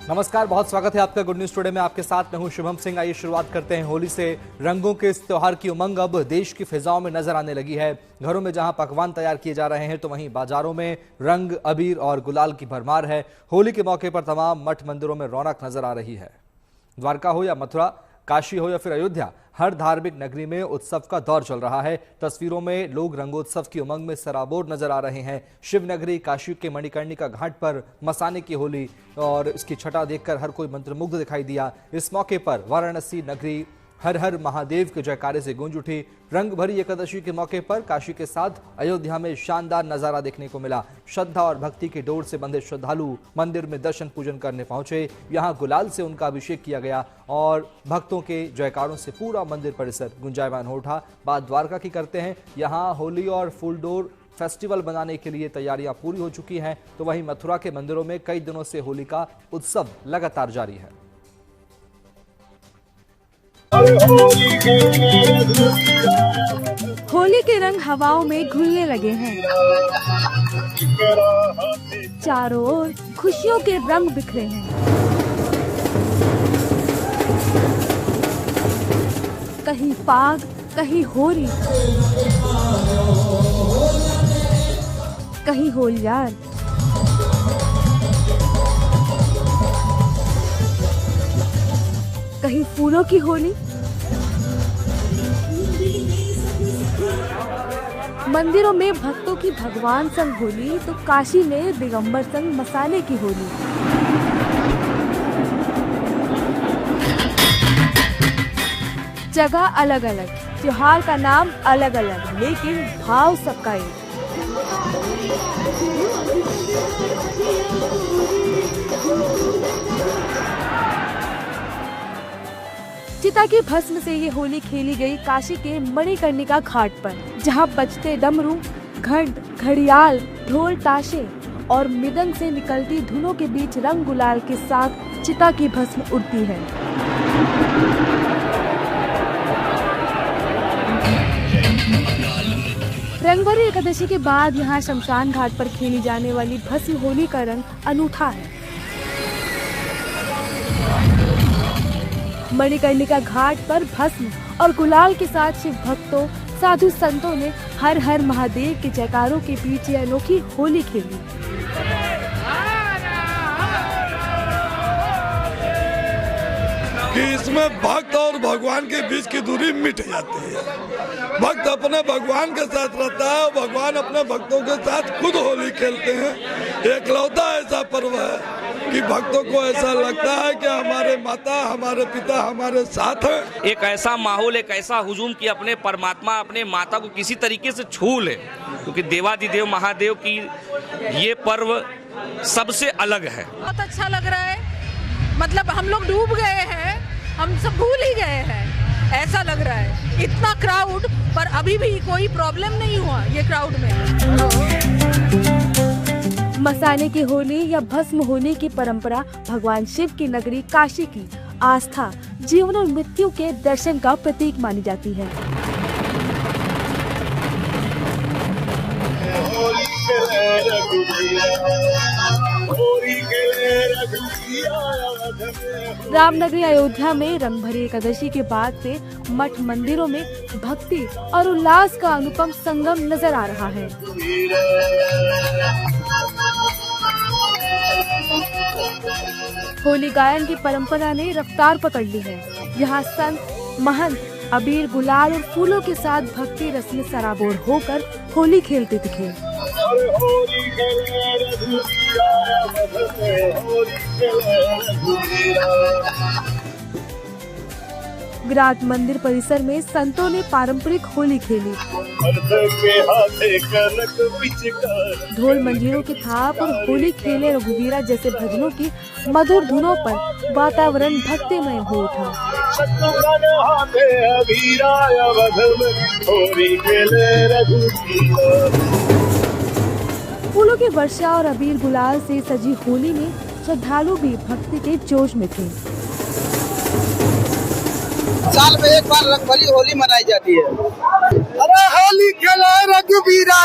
नमस्कार, बहुत स्वागत है आपका गुड न्यूज टुडे में। आपके साथ मैं हूं शुभम सिंह। आइए शुरुआत करते हैं होली से। रंगों के इस त्योहार की उमंग अब देश की फिजाओं में नजर आने लगी है। घरों में जहां पकवान तैयार किए जा रहे हैं तो वहीं बाजारों में रंग, अबीर और गुलाल की भरमार है। होली के मौके पर तमाम मठ मंदिरों में रौनक नजर आ रही है। द्वारका हो या मथुरा, काशी हो या फिर अयोध्या, हर धार्मिक नगरी में उत्सव का दौर चल रहा है। तस्वीरों में लोग रंगोत्सव की उमंग में सराबोर नजर आ रहे हैं। शिव नगरी काशी के मणिकर्णिका घाट पर मसाने की होली और इसकी छटा देखकर हर कोई मंत्रमुग्ध दिखाई दिया। इस मौके पर वाराणसी नगरी हर हर महादेव के जयकारे से गूंज उठी। रंग भरी एकादशी के मौके पर काशी के साथ अयोध्या में शानदार नजारा देखने को मिला। श्रद्धा और भक्ति की डोर से बंधे श्रद्धालु मंदिर में दर्शन पूजन करने पहुंचे। यहां गुलाल से उनका अभिषेक किया गया और भक्तों के जयकारों से पूरा मंदिर परिसर गुंजायमान हो उठा। बात द्वारका की करते हैं। यहाँ होली और फुलडोर फेस्टिवल बनाने के लिए तैयारियां पूरी हो चुकी हैं, तो वहीं मथुरा के मंदिरों में कई दिनों से होली का उत्सव लगातार जारी है। होली के रंग हवाओं में घुलने लगे हैं। चारों ओर खुशियों के रंग बिखरे हैं। कहीं फाग, कहीं होली, कहीं होलियार। कहीं फूलों की होली। मंदिरों में भक्तों की भगवान संग होली तो काशी में दिगंबर संग मसाले की होली। जगह अलग अलग, त्योहार का नाम अलग अलग, लेकिन भाव सबका एक। चिता की भस्म से ये होली खेली गई काशी के मणिकर्णिका घाट पर, जहां बजते डमरू, घंट, घड़ियाल, ढोल, ताशे और मृदंग से निकलती धुनों के बीच रंग गुलाल के साथ चिता की भस्म उड़ती है। रंगभरी एकादशी के बाद यहाँ शमशान घाट पर खेली जाने वाली भस्म होली का रंग अनूठा है। मणिकर्णिका घाट पर भस्म और गुलाल के साथ शिव भक्तों, साधु संतों ने हर हर महादेव के जयकारों के बीच ये अनोखी होली खेली। कि इसमें भक्त और भगवान के बीच की दूरी मिट जाती है। भक्त अपने भगवान के साथ रहता है और भगवान अपने भक्तों के साथ खुद होली खेलते हैं। एकलौता ऐसा पर्व है कि भक्तों को ऐसा लगता है कि हमारे माता, हमारे पिता हमारे साथ हैं। एक ऐसा माहौल, एक ऐसा हुजूम कि अपने परमात्मा, अपने माता को किसी तरीके से छू ले, क्योंकि देवादिदेव महादेव की ये पर्व सबसे अलग है। बहुत अच्छा लग रहा है। मतलब हम लोग डूब गए हैं, हम सब भूल ही गए हैं, ऐसा लग रहा है। इतना क्राउड, पर अभी भी कोई प्रॉब्लम नहीं हुआ ये क्राउड में। मसाने की होली या भस्म होली की परंपरा भगवान शिव की नगरी काशी की आस्था, जीवन और मृत्यु के दर्शन का प्रतीक मानी जाती है। रामनगरी अयोध्या में रंगभरी एकादशी के बाद से मठ मंदिरों में भक्ति और उल्लास का अनुपम संगम नजर आ रहा है। होली गायन की परंपरा ने रफ्तार पकड़ ली है। यहाँ संत, महंत अबीर, गुलाल और फूलों के साथ भक्ति रस में सराबोर होकर होली खेलते दिखे। विराट मंदिर परिसर में संतों ने पारंपरिक होली खेली। ढोल मंजीरों की थाप और होली खेले रघुवीरा जैसे भजनों की मधुर धुनों पर वातावरण भक्तिमय हो उठा। फूलों की वर्षा और अबीर गुलाल से सजी होली में श्रद्धालु भी भक्ति के जोश में थे। साल में एक बार रंगभरी होली मनाई जाती है। अरे होली खेले रघुवीरा,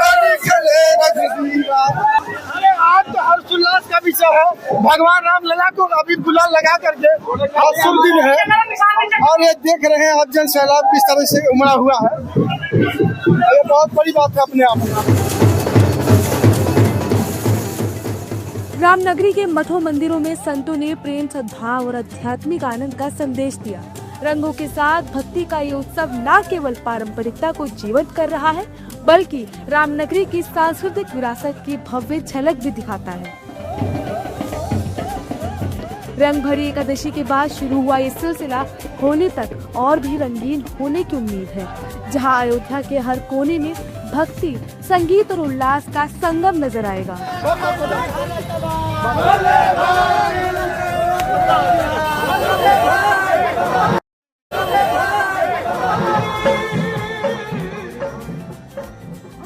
होली खेले रघुवीरा। अरे आज तो हर्षोल्लास का विषय है। भगवान रामलला को अभी गुलाल लगा करके आज शुभ दिन है और ये देख रहे हैं आप जन सैलाब किस तरह से उमड़ा हुआ है। ये बहुत बड़ी बात है अपने आप में। रामनगरी के मठों मंदिरों में संतों ने प्रेम, सद्भाव और आध्यात्मिक आनंद का संदेश दिया। रंगों के साथ भक्ति का ये उत्सव न केवल पारंपरिकता को जीवंत कर रहा है, बल्कि रामनगरी की सांस्कृतिक विरासत की भव्य झलक भी दिखाता है। रंग भरी एकादशी के बाद शुरू हुआ ये सिलसिला होली तक और भी रंगीन होने की उम्मीद है, जहां अयोध्या के हर कोने में भक्ति, संगीत और उल्लास का संगम नजर आएगा।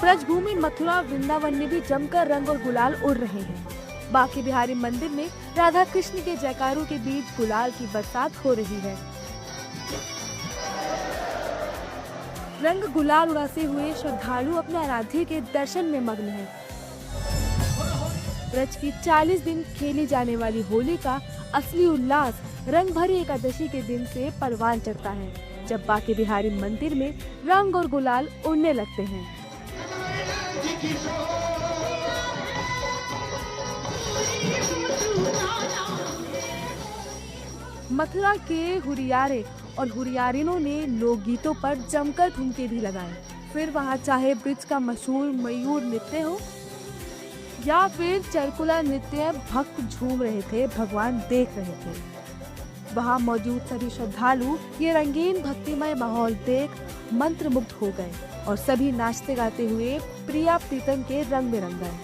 ब्रजभूमि मथुरा वृंदावन में भी जमकर रंग और गुलाल उड़ रहे हैं। बांके बिहारी मंदिर में राधा कृष्ण के जयकारों के बीच गुलाल की बरसात हो रही है। रंग गुलाल उड़ाते हुए श्रद्धालु अपने आराध्य के दर्शन में मग्न हैं। ब्रज की 40 दिन खेली जाने वाली होली का असली उल्लास रंग भरी एकादशी के दिन से परवान चढ़ता है, जब बांके बिहारी मंदिर में रंग और गुलाल उड़ने लगते हैं। मथुरा के हुरियारे और हुरियारिनों ने लोकगीतों पर जमकर ठुमके भी लगाए। फिर वहां चाहे ब्रिज का मशहूर मयूर नृत्य हो या फिर चरकुला नृत्य, भक्त झूम रहे थे, भगवान देख रहे थे। वहां मौजूद सभी श्रद्धालु ये रंगीन भक्तिमय माहौल देख मंत्रमुग्ध हो गए और सभी नाचते गाते हुए प्रिया प्रीतम के रंग में रंग गए।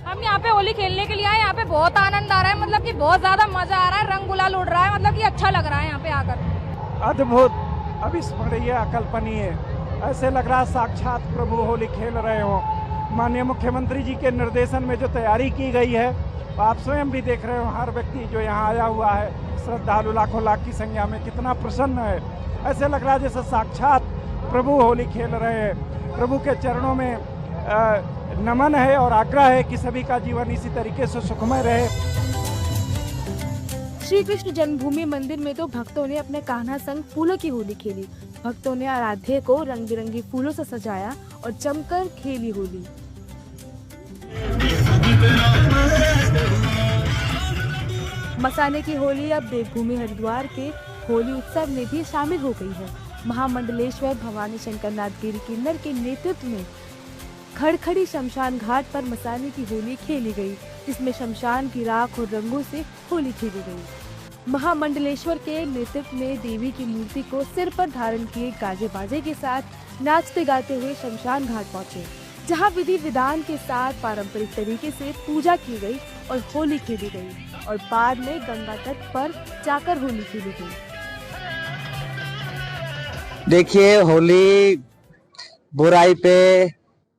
हम यहाँ पे होली खेलने के लिए आए। यहाँ पे बहुत आनंद आ रहा है, मतलब कि बहुत ज्यादा मजा आ रहा है, रंग गुलाल उड़ रहा है, मतलब कि अच्छा लग रहा है यहाँ पे आकर। अद्भुत, अविस्मरणीय, अकल्पनीय, ऐसे लग रहा है साक्षात प्रभु होली खेल रहे हो। माननीय मुख्यमंत्री जी के निर्देशन में जो तैयारी की गई है, आप स्वयं भी देख रहे हो, हर व्यक्ति जो यहाँ आया हुआ है, श्रद्धालु लाखों लाख की संख्या में, कितना प्रसन्न है। ऐसे लग रहा है जैसे साक्षात प्रभु होली खेल रहे हैं। प्रभु के चरणों में नमन है और आग्रह है कि सभी का जीवन इसी तरीके से सुखमय रहे। श्री कृष्ण जन्मभूमि मंदिर में तो भक्तों ने अपने कान्हा संग फूलों की होली खेली। भक्तों ने आराध्य को रंग बिरंगी फूलों से सजाया और जमकर खेली होली। मसाने की होली अब देवभूमि हरिद्वार के होली उत्सव में भी शामिल हो गई है। महामंडलेश्वर भवानी शंकर नाथ गिरी किन्नर के नेतृत्व में खड़खड़ी शमशान घाट पर मसाने की होली खेली गई, जिसमें शमशान की राख और रंगों से होली खेली गई। महामंडलेश्वर के नेतृत्व में देवी की मूर्ति को सिर पर धारण किए गाजे बाजे के साथ नाचते गाते हुए शमशान घाट पहुंचे, जहां विधि विधान के साथ पारंपरिक तरीके से पूजा की गई और होली खेली गई और बाद में गंगा तट पर जाकर होली खेली गई। देखिए, होली बुराई पे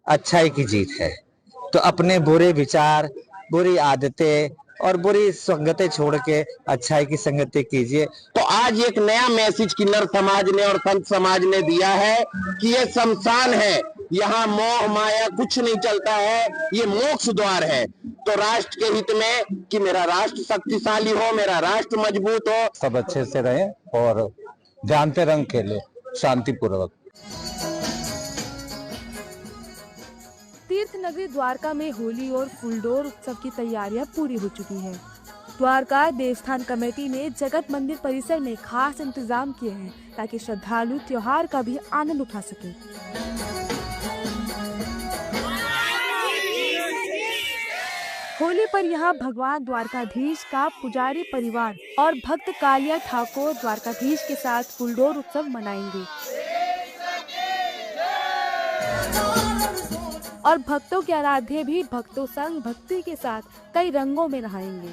अच्छाई की जीत है, तो अपने बुरे विचार, बुरी आदतें और बुरी संगतें छोड़ के अच्छाई की संगति कीजिए। तो आज एक नया मैसेज किन्नर समाज ने और संत समाज ने दिया है कि ये शमशान है, यहाँ मोह माया कुछ नहीं चलता है, ये मोक्ष द्वार है। तो राष्ट्र के हित में कि मेरा राष्ट्र शक्तिशाली हो, मेरा राष्ट्र मजबूत हो, सब अच्छे से रहें और ध्यान से रंग खेले शांतिपूर्वक। तीर्थ नगरी द्वारका में होली और फुलडोर उत्सव की तैयारियां पूरी हो चुकी हैं। द्वारका देवस्थान कमेटी ने जगत मंदिर परिसर में खास इंतजाम किए हैं ताकि श्रद्धालु त्योहार का भी आनंद उठा सके। होली पर यहाँ भगवान द्वारकाधीश का पुजारी परिवार और भक्त कालिया ठाकुर द्वारकाधीश के साथ फुलडोर उत्सव मनाएंगे और भक्तों के आराध्य भी भक्तों संग भक्ति के साथ कई रंगों में नहाएंगे।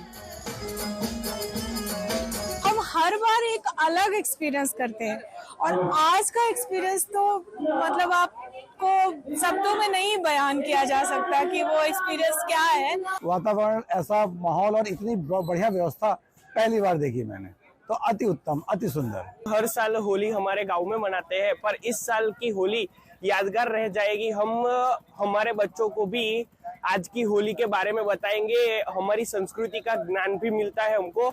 हम हर बार एक अलग एक्सपीरियंस करते हैं और आज का एक्सपीरियंस तो मतलब आपको शब्दों में नहीं बयान किया जा सकता कि वो एक्सपीरियंस क्या है। वातावरण, ऐसा माहौल और इतनी बढ़िया व्यवस्था पहली बार देखी मैंने, तो अति उत्तम, अति सुंदर। हर साल होली हमारे गांव में मनाते हैं, पर इस साल की होली यादगार रह जाएगी। हम हमारे बच्चों को भी आज की होली के बारे में बताएंगे, हमारी संस्कृति का ज्ञान भी मिलता है हमको।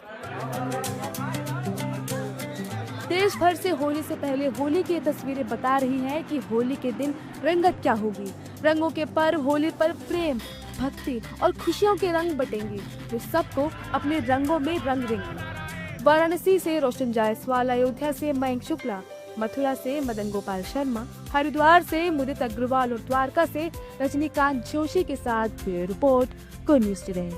देश भर से होली से पहले होली की तस्वीरें बता रही हैं कि होली के दिन रंगत क्या होगी। रंगों के पर्व होली पर प्रेम, भक्ति और खुशियों के रंग बटेंगे, जो सबको अपने रंगों में रंग देंगे। वाराणसी से रोशन जायसवाल, अयोध्या से मयंक शुक्ला, मथुरा से मदन गोपाल शर्मा, हरिद्वार से मुदित अग्रवाल और द्वारका से रजनीकांत जोशी के साथ bureau report, good news today.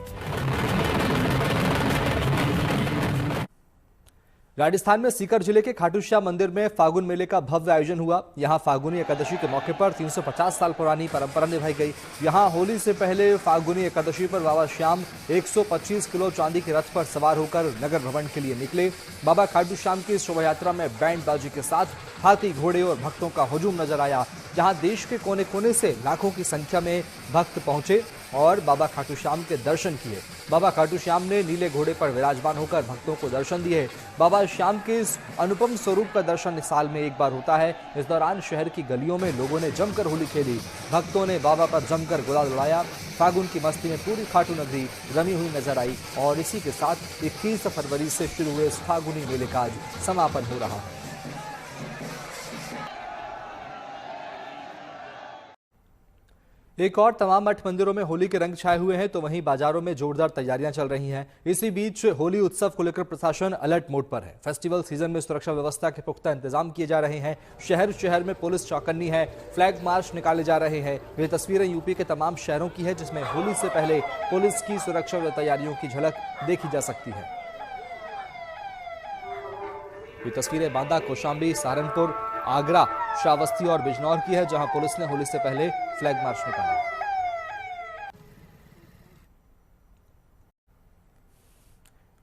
Rajasthan में सीकर जिले के खाटू श्याम मंदिर में फागुन मेले का भव्य आयोजन हुआ। यहां फागुनी एकादशी के मौके पर 350 साल पुरानी परंपरा निभाई गई। यहां होली से पहले फागुनी एकादशी पर बाबा श्याम 125 किलो चांदी के रथ पर सवार होकर नगर भ्रमण के लिए निकले। बाबा खाटू श्याम की शोभा यात्रा में बैंड बाजी के साथ हाथी, घोड़े और भक्तों का हुजूम नजर आया। जहां देश के कोने कोने से लाखों की संख्या में भक्त पहुंचे और बाबा खाटू श्याम के दर्शन किए। बाबा खाटू श्याम ने नीले घोड़े पर विराजमान होकर भक्तों को दर्शन दिए। बाबा श्याम के इस अनुपम स्वरूप का दर्शन साल में एक बार होता है। इस दौरान शहर की गलियों में लोगों ने जमकर होली खेली। भक्तों ने बाबा पर जमकर गुलाल उड़ाया। फागुन की मस्ती में पूरी खाटू नगरी रमी हुई नजर आई और इसी के साथ 21 फरवरी से शुरू हुए इस फागुनी मेले का आज समापन हो रहा है। एक और तमाम मठ मंदिरों में होली के रंग छाए हुए हैं, तो वहीं बाजारों में जोरदार तैयारियां चल रही हैं। इसी बीच होली उत्सव को लेकर प्रशासन अलर्ट मोड पर है। फेस्टिवल सीजन में सुरक्षा व्यवस्था के पुख्ता इंतजाम किए जा रहे हैं। शहर शहर में पुलिस चौकन्नी है, फ्लैग मार्च निकाले जा रहे हैं। ये तस्वीरें यूपी के तमाम शहरों की है, जिसमें होली से पहले पुलिस की सुरक्षा व तैयारियों की झलक देखी जा सकती है। ये तस्वीरें बांदा, कौशाम्बी, सहारनपुर, आगरा, श्रावस्ती और बिजनौर की है, जहां पुलिस ने होली से पहले फ्लैग मार्च निकाला।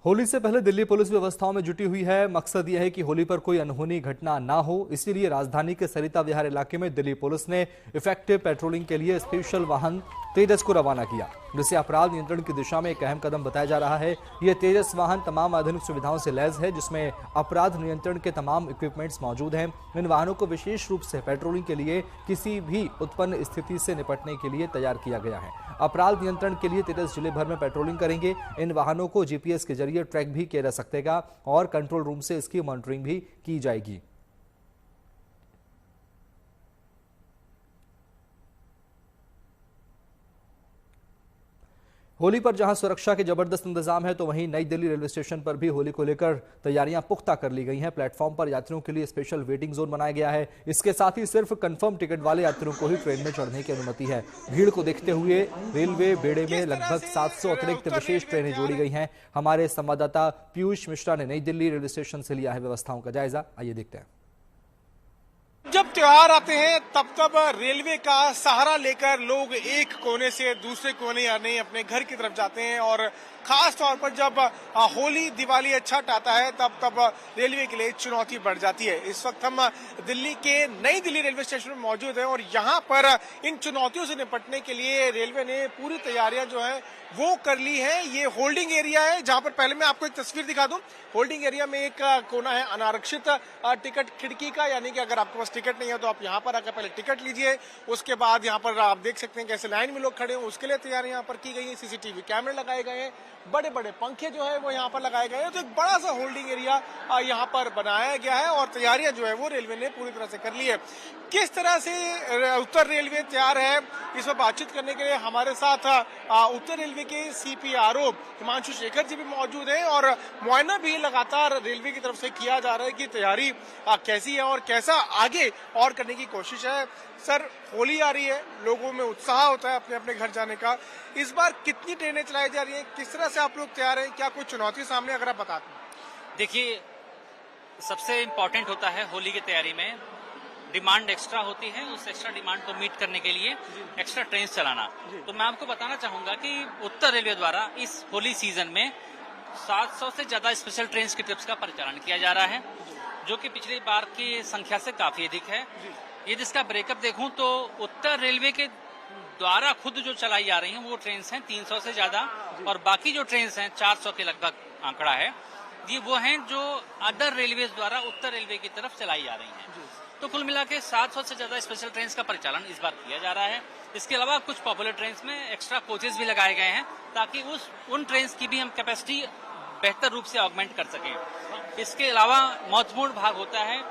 होली से पहले दिल्ली पुलिस व्यवस्थाओं में जुटी हुई है। मकसद यह है कि होली पर कोई अनहोनी घटना ना हो, इसीलिए राजधानी के सरिता विहार इलाके में दिल्ली पुलिस ने इफेक्टिव पेट्रोलिंग के लिए स्पेशल वाहन तेजस को रवाना किया, जिसे अपराध नियंत्रण की दिशा में एक अहम कदम बताया जा रहा है। यह तेजस वाहन तमाम आधुनिक सुविधाओं से लैस है, जिसमें अपराध नियंत्रण के तमाम इक्विपमेंट्स मौजूद हैं। इन वाहनों को विशेष रूप से पेट्रोलिंग के लिए किसी भी उत्पन्न स्थिति से निपटने के लिए तैयार किया गया है। अपराध नियंत्रण के लिए तेजस जिले भर में पेट्रोलिंग करेंगे। इन वाहनों को जीपीएस के जरिए ट्रैक भी किया जा सकेगा और कंट्रोल रूम से इसकी मॉनिटरिंग भी की जाएगी। होली पर जहां सुरक्षा के जबरदस्त इंतजाम है, तो वहीं नई दिल्ली रेलवे स्टेशन पर भी होली को लेकर तैयारियां पुख्ता कर ली गई हैं। प्लेटफॉर्म पर यात्रियों के लिए स्पेशल वेटिंग जोन बनाया गया है। इसके साथ ही सिर्फ कंफर्म टिकट वाले यात्रियों को ही ट्रेन में चढ़ने की अनुमति है। भीड़ को देखते हुए रेलवे बेड़े में लगभग 700 अतिरिक्त विशेष ट्रेनें जोड़ी गई हैं। हमारे संवाददाता पीयूष मिश्रा ने नई दिल्ली रेलवे स्टेशन से लिया है व्यवस्थाओं का जायजा। आइए देखते हैं। जब त्योहार आते हैं तब रेलवे का सहारा लेकर लोग एक कोने से दूसरे कोने यानी अपने घर की तरफ जाते हैं और खास तौर पर जब होली, दिवाली, छठ आता है तब रेलवे के लिए चुनौती बढ़ जाती है। इस वक्त हम दिल्ली के नई दिल्ली रेलवे स्टेशन में मौजूद हैं और यहाँ पर इन चुनौतियों से निपटने के लिए रेलवे ने पूरी तैयारियां जो है वो कर ली है। ये होल्डिंग एरिया है जहाँ पर पहले मैं आपको एक तस्वीर दिखा दूं। होल्डिंग एरिया में एक कोना है अनारक्षित टिकट खिड़की का, यानी कि अगर आपके पास टिकट नहीं है तो आप यहाँ पर आकर पहले टिकट लीजिए। उसके बाद यहाँ पर आप देख सकते हैं कैसे लाइन में लोग खड़े हैं, उसके लिए तैयारी यहाँ पर की गई है। सीसीटीवी कैमरे लगाए गए हैं, बड़े बड़े पंखे जो है वो यहाँ पर लगाए गए हैं। तो एक बड़ा सा होल्डिंग एरिया यहाँ पर बनाया गया है और तैयारियां जो है वो रेलवे ने पूरी तरह से कर ली है। किस तरह से उत्तर रेलवे तैयार है, इस पर बातचीत करने के लिए हमारे साथ उत्तर रेलवे के CPRO हिमांशु शेखर जी भी मौजूद हैं और मुआयना भी लगातार रेलवे की तरफ से किया जा रहा है कि तैयारी कैसी है और कैसा आगे और करने की कोशिश है। सर, होली आ रही है, लोगों में उत्साह होता है अपने अपने घर जाने का। इस बार कितनी ट्रेनें चलाई जा रही हैं, किस तरह से आप लोग तैयार हैं, क्या कोई चुनौती सामने अगर आप बताते हैं? देखिए, सबसे इम्पोर्टेंट होता है होली की तैयारी में डिमांड एक्स्ट्रा होती है, उस एक्स्ट्रा डिमांड को मीट करने के लिए एक्स्ट्रा ट्रेन चलाना। तो मैं आपको बताना चाहूंगा कि उत्तर रेलवे द्वारा इस होली सीजन में 700 से ज्यादा स्पेशल ट्रेन की ट्रिप्स का परिचालन किया जा रहा है, जो कि पिछली बार की संख्या से काफी अधिक है। ये जिसका ब्रेकअप देखूं तो उत्तर रेलवे के द्वारा खुद जो चलाई जा रही हैं वो ट्रेन हैं 300 से ज्यादा और बाकी जो ट्रेन हैं 400 के लगभग आंकड़ा है। ये वो हैं जो अदर रेलवे द्वारा उत्तर रेलवे की तरफ चलाई जा रही हैं। तो कुल मिला के 700 से ज्यादा स्पेशल ट्रेन का परिचालन इस बार किया जा रहा है। इसके अलावा कुछ पॉपुलर ट्रेन में एक्स्ट्रा कोचेस भी लगाए गए हैं ताकि उन ट्रेन की भी हम कैपेसिटी बेहतर रूप से ऑगमेंट कर सकें। इसके अलावा महत्वपूर्ण भाग होता है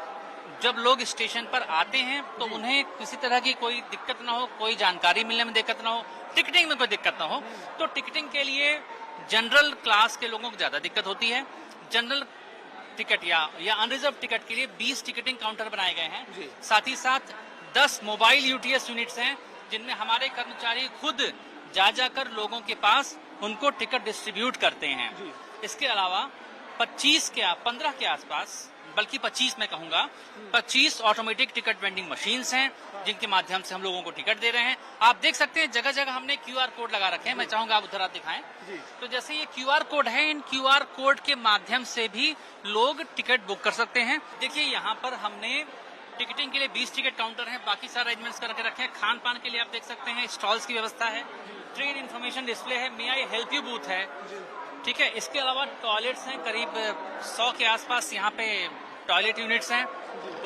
जब लोग स्टेशन पर आते हैं तो उन्हें किसी तरह की कोई दिक्कत ना हो, कोई जानकारी मिलने में दिक्कत ना हो, टिकटिंग में कोई दिक्कत ना हो। तो टिकटिंग के लिए जनरल क्लास के लोगों को ज्यादा दिक्कत होती है। जनरल टिकट या अनरिजर्व टिकट के लिए 20 टिकटिंग काउंटर बनाए गए हैं। साथ ही साथ 10 मोबाइल यूटीएस यूनिट्स हैं जिनमें हमारे कर्मचारी खुद जाकर लोगों के पास उनको टिकट डिस्ट्रीब्यूट करते हैं। इसके अलावा 15 के आसपास, बल्कि 25 मैं कहूंगा, 25 ऑटोमेटिक टिकट वेंडिंग मशीन्स हैं जिनके माध्यम से हम लोगों को टिकट दे रहे हैं। आप देख सकते हैं जगह जगह हमने QR कोड लगा रखे हैं। मैं चाहूंगा आप उधर आप दिखाएं। तो जैसे ये QR कोड है, इन QR कोड के माध्यम से भी लोग टिकट बुक कर सकते हैं। देखिए यहाँ पर हमने टिकटिंग के लिए 20 टिकट काउंटर हैं, बाकी सारे अरेंजमेंट्स करके रखे हैं। खान पान के लिए आप देख सकते हैं स्टॉल्स की व्यवस्था है, ट्रेन इन्फॉर्मेशन डिस्प्ले है, मे आई हेल्प यू बूथ है, ठीक है। इसके अलावा टॉयलेट्स हैं, करीब 100 के आसपास यहाँ पे टॉयलेट यूनिट्स हैं।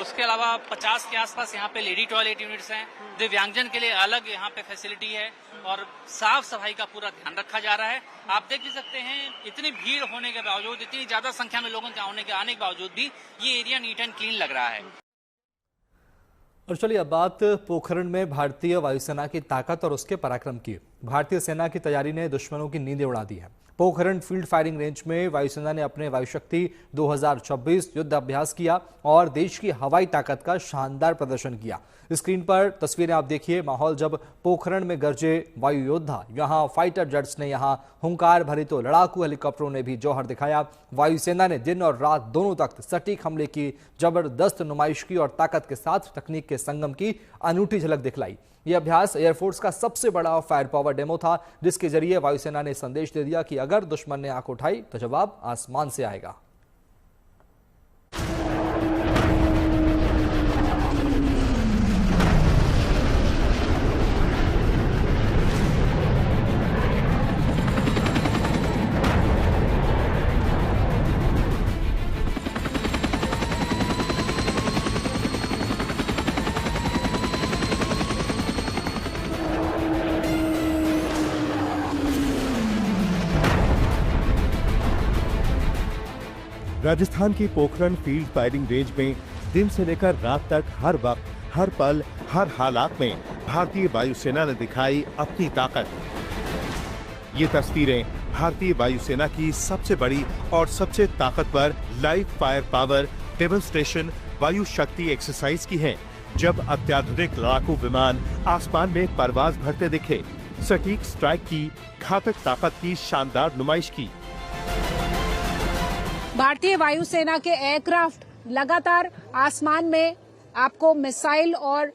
उसके अलावा 50 के आसपास यहाँ पे लेडी टॉयलेट यूनिट्स हैं। दिव्यांगजन के लिए अलग यहाँ पे फैसिलिटी है और साफ सफाई का पूरा ध्यान रखा जा रहा है। आप देख भी सकते हैं इतनी भीड़ होने के बावजूद, इतनी ज्यादा संख्या में लोगों के आने के बावजूद भी ये एरिया नीट एंड क्लीन लग रहा है। और चलिए अब बात पोखरण में भारतीय वायुसेना की ताकत और उसके पराक्रम की। भारतीय सेना की तैयारी ने दुश्मनों की नींदें उड़ा दी है। पोखरण फील्ड फायरिंग रेंज में वायुसेना ने अपने वायुशक्ति 2026 युद्ध अभ्यास किया और देश की हवाई ताकत का शानदार प्रदर्शन किया। स्क्रीन पर तस्वीरें आप देखिए। माहौल जब पोखरण में गरजे वायु योद्धा, यहाँ फाइटर जेट्स ने यहाँ हुंकार भरी तो लड़ाकू हेलीकॉप्टरों ने भी जौहर दिखाया। वायुसेना ने दिन और रात दोनों तक सटीक हमले की जबरदस्त नुमाइश की और ताकत के साथ तकनीक के संगम की अनूठी झलक दिखलाई। यह अभ्यास एयरफोर्स का सबसे बड़ा फायर पावर डेमो था, जिसके जरिए वायुसेना ने संदेश दे दिया कि अगर दुश्मन ने आंख उठाई तो जवाब आसमान से आएगा। राजस्थान की पोखरण फील्ड फायरिंग रेंज में दिन से लेकर रात तक हर वक्त, हर पल, हर हालात में भारतीय वायुसेना ने दिखाई अपनी ताकत। ये तस्वीरें भारतीय वायुसेना की सबसे बड़ी और सबसे ताकतवर लाइव फायर पावर डेमोन्स्ट्रेशन वायु शक्ति एक्सरसाइज की हैं, जब अत्याधुनिक लड़ाकू विमान आसमान में परवाज भरते दिखे, सटीक स्ट्राइक की, घातक ताकत की शानदार नुमाइश की। भारतीय वायुसेना के एयरक्राफ्ट लगातार आसमान में आपको मिसाइल और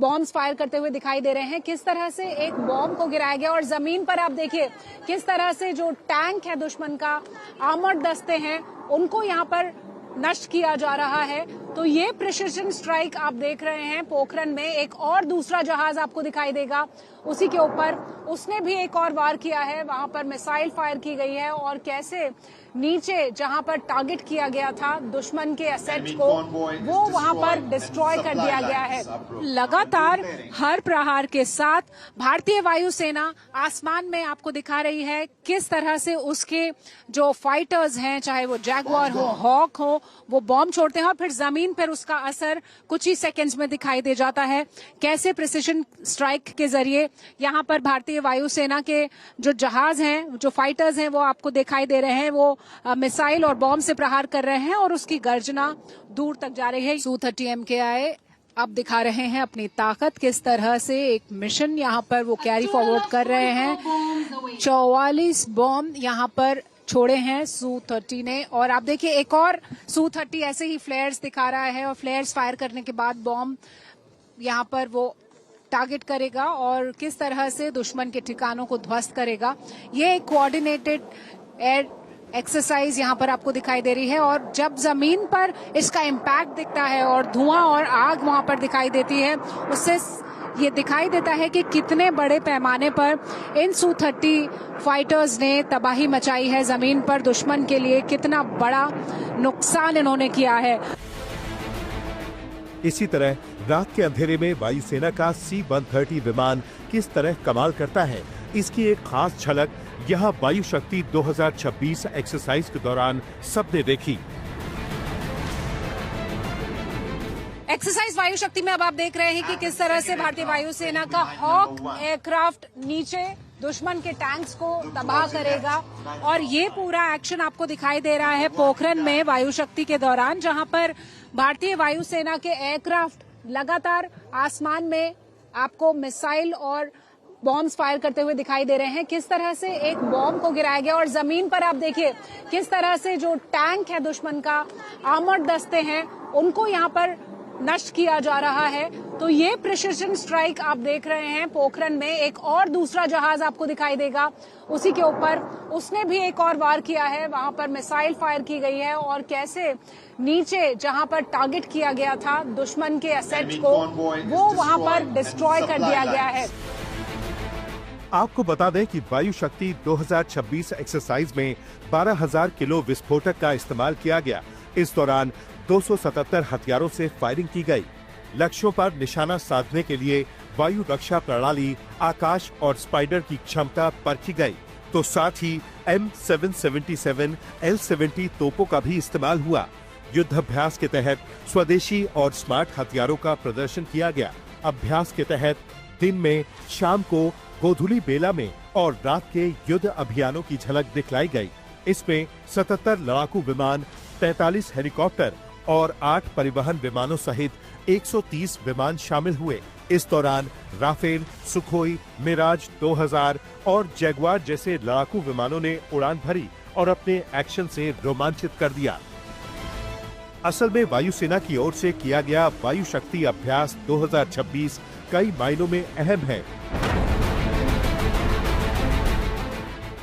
बॉम्ब्स फायर करते हुए दिखाई दे रहे हैं। किस तरह से एक बॉम्ब को गिराया गया और जमीन पर आप देखिए किस तरह से जो टैंक है दुश्मन का, आर्मर्ड दस्ते हैं, उनको यहाँ पर नष्ट किया जा रहा है। तो ये प्रिसिजन स्ट्राइक आप देख रहे हैं पोखरण में। एक और दूसरा जहाज आपको दिखाई देगा उसी के ऊपर, उसने भी एक और वार किया है, वहां पर मिसाइल फायर की गई है और कैसे नीचे जहां पर टारगेट किया गया था दुश्मन के एसेट को, वो वहां पर डिस्ट्रॉय कर दिया गया है। लगातार हर प्रहार के साथ भारतीय वायुसेना आसमान में आपको दिखा रही है किस तरह से उसके जो फाइटर्स हैं, चाहे वो जैगुआर हो, हॉक हो, वो बॉम्ब छोड़ते हैं और फिर जमीन पर उसका असर कुछ ही सेकेंड्स में दिखाई दे जाता है। कैसे प्रिसिजन स्ट्राइक के जरिए यहाँ पर भारतीय वायुसेना के जो जहाज हैं, जो फाइटर्स हैं, वो आपको दिखाई दे रहे हैं, वो मिसाइल और बॉम्ब से प्रहार कर रहे हैं और उसकी गर्जना दूर तक जा रही है। Su-30 MKI अब दिखा रहे हैं अपनी ताकत, किस तरह से एक मिशन यहाँ पर वो कैरी फॉरवर्ड कर रहे हैं। 44 बॉम्ब यहाँ पर छोड़े हैं Su-30 ने और आप देखिए एक और Su-30 ऐसे ही फ्लेयर्स दिखा रहा है और फ्लेयर्स फायर करने के बाद बॉम्ब यहाँ पर वो टारगेट करेगा और किस तरह से दुश्मन के ठिकानों को ध्वस्त करेगा। ये एक कोऑर्डिनेटेड एयर एक्सरसाइज यहाँ पर आपको दिखाई दे रही है और जब जमीन पर इसका इम्पैक्ट दिखता है और धुआं और आग वहां पर दिखाई देती है, उससे ये दिखाई देता है कि कितने बड़े पैमाने पर इन Su-30 फाइटर्स ने तबाही मचाई है जमीन पर। दुश्मन के लिए कितना बड़ा नुकसान इन्होंने किया है। इसी तरह रात के अंधेरे में वायुसेना का C-130 विमान किस तरह कमाल करता है, इसकी एक खास झलक यहाँ वायु शक्ति 2026 एक्सरसाइज के दौरान सबने देखी। एक्सरसाइज वायु शक्ति में अब आप देख रहे हैं कि किस तरह से भारतीय वायुसेना का हॉक एयरक्राफ्ट नीचे दुश्मन के टैंक्स को तबाह करेगा, और ये पूरा एक्शन आपको दिखाई दे रहा है पोखरन में वायु शक्ति के दौरान, जहां पर भारतीय वायुसेना के एयरक्राफ्ट लगातार आसमान में आपको मिसाइल और बॉम्ब्स फायर करते हुए दिखाई दे रहे हैं। किस तरह से एक बॉम्ब को गिराया गया और जमीन पर आप देखिए किस तरह से जो टैंक है दुश्मन का, आर्मर्ड दस्ते हैं, उनको यहाँ पर नष्ट किया जा रहा है। तो ये प्रिसिजन स्ट्राइक आप देख रहे हैं पोखरन में। एक और दूसरा जहाज आपको दिखाई देगा उसी के ऊपर, उसने भी एक और वार किया है, वहां पर मिसाइल फायर की गई है और कैसे नीचे जहां पर टारगेट किया गया था दुश्मन के एसेट को, वो वहां पर डिस्ट्रॉय कर दिया गया है। आपको बता दें कि वायु शक्ति 2026 एक्सरसाइज में 12,000 किलो विस्फोटक का इस्तेमाल किया गया। इस दौरान 277 हथियारों से फायरिंग की गई। लक्ष्यों पर निशाना साधने के लिए वायु रक्षा प्रणाली, आकाश और स्पाइडर की क्षमता परखी गई। तो साथ ही M777 L70 तोपों का भी इस्तेमाल हुआ। युद्धाभ्यास के तहत स्वदेशी और स्मार्ट हथियारों का प्रदर्शन किया गया। अभ्यास के तहत दिन में, शाम को गोधुली बेला में और रात के युद्ध अभियानों की झलक दिखलाई गई। इसमें 77 लड़ाकू विमान, 43 हेलीकॉप्टर और 8 परिवहन विमानों सहित 130 विमान शामिल हुए। इस दौरान राफेल, सुखोई, मिराज 2000 और जैगवार जैसे लड़ाकू विमानों ने उड़ान भरी और अपने एक्शन से रोमांचित कर दिया। असल में वायुसेना की ओर से किया गया वायु शक्ति अभ्यास 2026 कई मायनों में अहम है।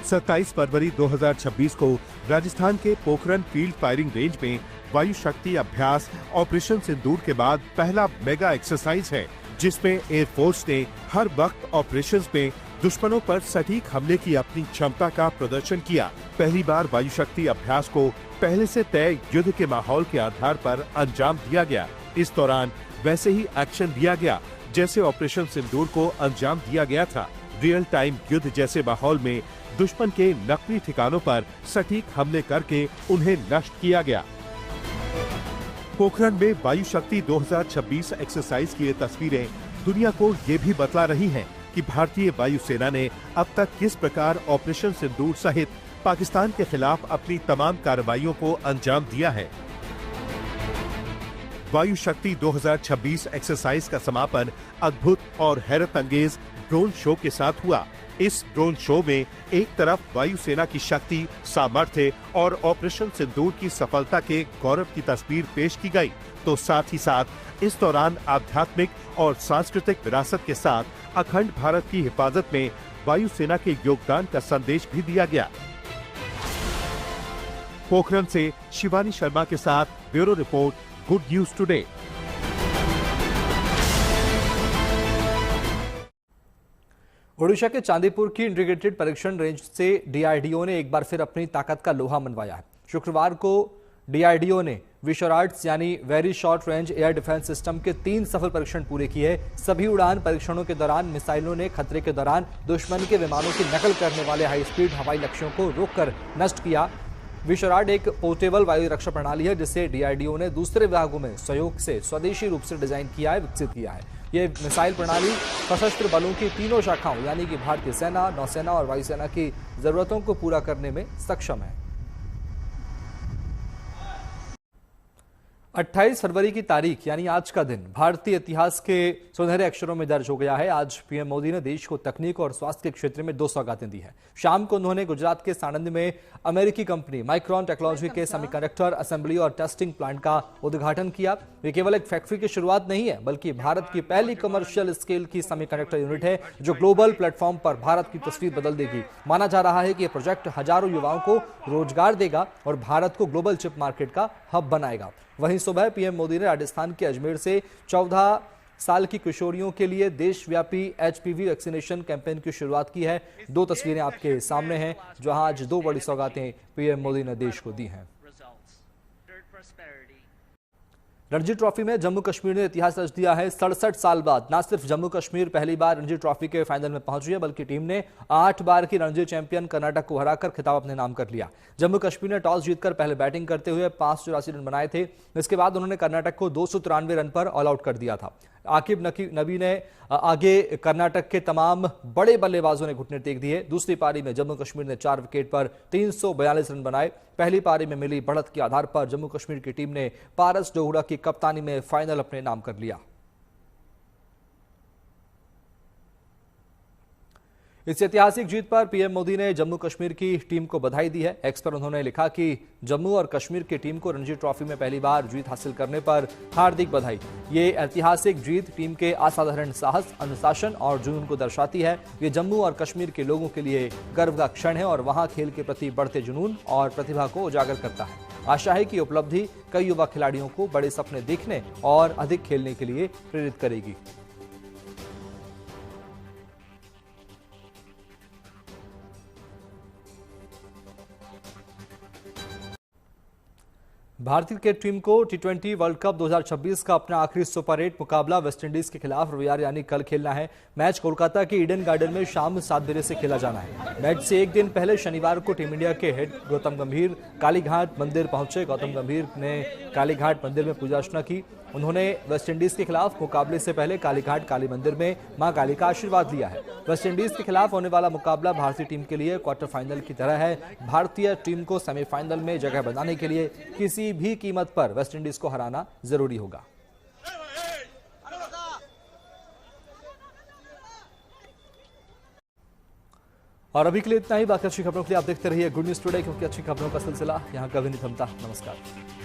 27 फरवरी 2026 को राजस्थान के पोखरन फील्ड फायरिंग रेंज में वायु शक्ति अभ्यास ऑपरेशन सिंदूर के बाद पहला मेगा एक्सरसाइज है, जिसमें एयरफोर्स ने हर वक्त ऑपरेशंस में दुश्मनों पर सटीक हमले की अपनी क्षमता का प्रदर्शन किया। पहली बार वायु शक्ति अभ्यास को पहले से तय युद्ध के माहौल के आधार पर अंजाम दिया गया। इस दौरान वैसे ही एक्शन लिया गया जैसे ऑपरेशन सिंदूर को अंजाम दिया गया था। रियल टाइम युद्ध जैसे माहौल में दुश्मन के नकली ठिकानों पर सटीक हमले करके उन्हें नष्ट किया गया। पोखरन में वायु शक्ति 2026 एक्सरसाइज की ये तस्वीरें दुनिया को ये भी बतला रही हैं कि भारतीय वायुसेना ने अब तक किस प्रकार ऑपरेशन सिंदूर सहित पाकिस्तान के खिलाफ अपनी तमाम कार्रवाइयों को अंजाम दिया है। वायु शक्ति 2026 एक्सरसाइज का समापन अद्भुत और हैरत अंगेज ड्रोन शो के साथ हुआ। इस ड्रोन शो में एक तरफ वायुसेना की शक्ति, सामर्थ्य और ऑपरेशन सिंदूर की सफलता के गौरव की तस्वीर पेश की गई, तो साथ ही साथ इस दौरान आध्यात्मिक और सांस्कृतिक विरासत के साथ अखंड भारत की हिफाजत में वायुसेना के योगदान का संदेश भी दिया गया। पोखरन से शिवानी शर्मा के साथ bureau report, good news today. Odisha के चांदीपुर की इंटीग्रेटेड परीक्षण रेंज से डीआरडीओ ने एक बार फिर अपनी ताकत का लोहा मनवाया है। शुक्रवार को डीआरडीओ ने विशराट्स यानी very short range air defence system के 3 सफल परीक्षण पूरे किए। सभी उड़ान परीक्षणों के दौरान मिसाइलों ने खतरे के दौरान दुश्मन के विमानों की नकल करने वाले हाई स्पीड हवाई लक्ष्यों को रोककर नष्ट किया। विशराट एक पोर्टेबल वायु रक्षा प्रणाली है जिसे डीआरडीओ ने दूसरे विभागों में सहयोग से स्वदेशी रूप से डिजाइन किया है, विकसित किया है। ये मिसाइल प्रणाली सशस्त्र बलों की तीनों शाखाओं यानी कि भारतीय सेना, नौसेना और वायुसेना की जरूरतों को पूरा करने में सक्षम है। 28 फरवरी की तारीख यानी आज का दिन भारतीय इतिहास के सुनहरे अक्षरों में दर्ज हो गया है। आज पीएम मोदी ने देश को तकनीक और स्वास्थ्य के क्षेत्र में 2 सौगातें दी है। शाम को उन्होंने गुजरात के सानंद में अमेरिकी कंपनी माइक्रॉन टेक्नोलॉजी के सेमीकंडक्टर असेंबली और टेस्टिंग प्लांट का उद्घाटन किया। ये केवल एक फैक्ट्री की शुरुआत नहीं है, बल्कि भारत की पहली कमर्शियल स्केल की सेमीकंडक्टर यूनिट है जो ग्लोबल प्लेटफॉर्म पर भारत की तस्वीर बदल देगी। माना जा रहा है कि यह प्रोजेक्ट हजारों युवाओं को रोजगार देगा और भारत को ग्लोबल चिप मार्केट का हब बनाएगा। वहीं सुबह पीएम मोदी ने राजस्थान के अजमेर से 14 साल की किशोरियों के लिए देशव्यापी एचपीवी वैक्सीनेशन कैंपेन की शुरुआत की है। 2 तस्वीरें आपके सामने हैं जहां आज 2 बड़ी सौगातें पीएम मोदी ने देश को दी हैं। रणजी ट्रॉफी में जम्मू कश्मीर ने इतिहास रच दिया है। 67 साल बाद न सिर्फ जम्मू कश्मीर पहली बार रणजी ट्रॉफी के फाइनल में पहुंची है, बल्कि टीम ने 8 बार की रणजी चैंपियन कर्नाटक को हराकर खिताब अपने नाम कर लिया। जम्मू कश्मीर ने टॉस जीतकर पहले बैटिंग करते हुए 584 रन बनाए थे। इसके बाद उन्होंने कर्नाटक को 293 रन पर ऑल आउट कर दिया था। आकिब नबी ने आगे कर्नाटक के तमाम बड़े बल्लेबाजों ने घुटने टेक दिए। दूसरी पारी में जम्मू कश्मीर ने 4 विकेट पर 342 रन बनाए। पहली पारी में मिली बढ़त के आधार पर जम्मू कश्मीर की टीम ने पारस डोगरा की कप्तानी में फाइनल अपने नाम कर लिया। इस ऐतिहासिक जीत पर पीएम मोदी ने जम्मू कश्मीर की टीम को बधाई दी है। एक्स पर उन्होंने लिखा कि जम्मू और कश्मीर की टीम को रणजी ट्रॉफी में पहली बार जीत हासिल करने पर हार्दिक बधाई। ये ऐतिहासिक जीत टीम के असाधारण साहस, अनुशासन और जुनून को दर्शाती है। ये जम्मू और कश्मीर के लोगों के लिए गर्व का क्षण है और वहां खेल के प्रति बढ़ते जुनून और प्रतिभा को उजागर करता है। आशा है कि उपलब्धि कई युवा खिलाड़ियों को बड़े सपने देखने और अधिक खेलने के लिए प्रेरित करेगी। भारतीय क्रिकेट टीम को टी20 वर्ल्ड कप 2026 का अपना आखिरी सुपर 8 मुकाबला वेस्टइंडीज के खिलाफ रविवार यानी कल खेलना है। मैच कोलकाता के ईडन गार्डन में शाम 7 बजे से खेला जाना है। मैच से एक दिन पहले शनिवार को टीम इंडिया के हेड गौतम गंभीर कालीघाट मंदिर पहुंचे। गौतम गंभीर ने कालीघाट मंदिर में पूजा अर्चना की। उन्होंने वेस्टइंडीज के खिलाफ मुकाबले से पहले कालीघाट काली मंदिर में मां काली का आशीर्वाद लिया है। वेस्टइंडीज के खिलाफ होने वाला मुकाबला भारतीय टीम के लिए क्वार्टर फाइनल की तरह है। भारतीय टीम को सेमीफाइनल में जगह बनाने के लिए किसी भी कीमत पर वेस्टइंडीज को हराना जरूरी होगा। और अभी के लिए इतना ही। बाकी अच्छी खबरों के लिए आप देखते रहिए गुड न्यूज टुडे, क्योंकि अच्छी खबरों का सिलसिला यहाँ कभी नहीं थमता। नमस्कार।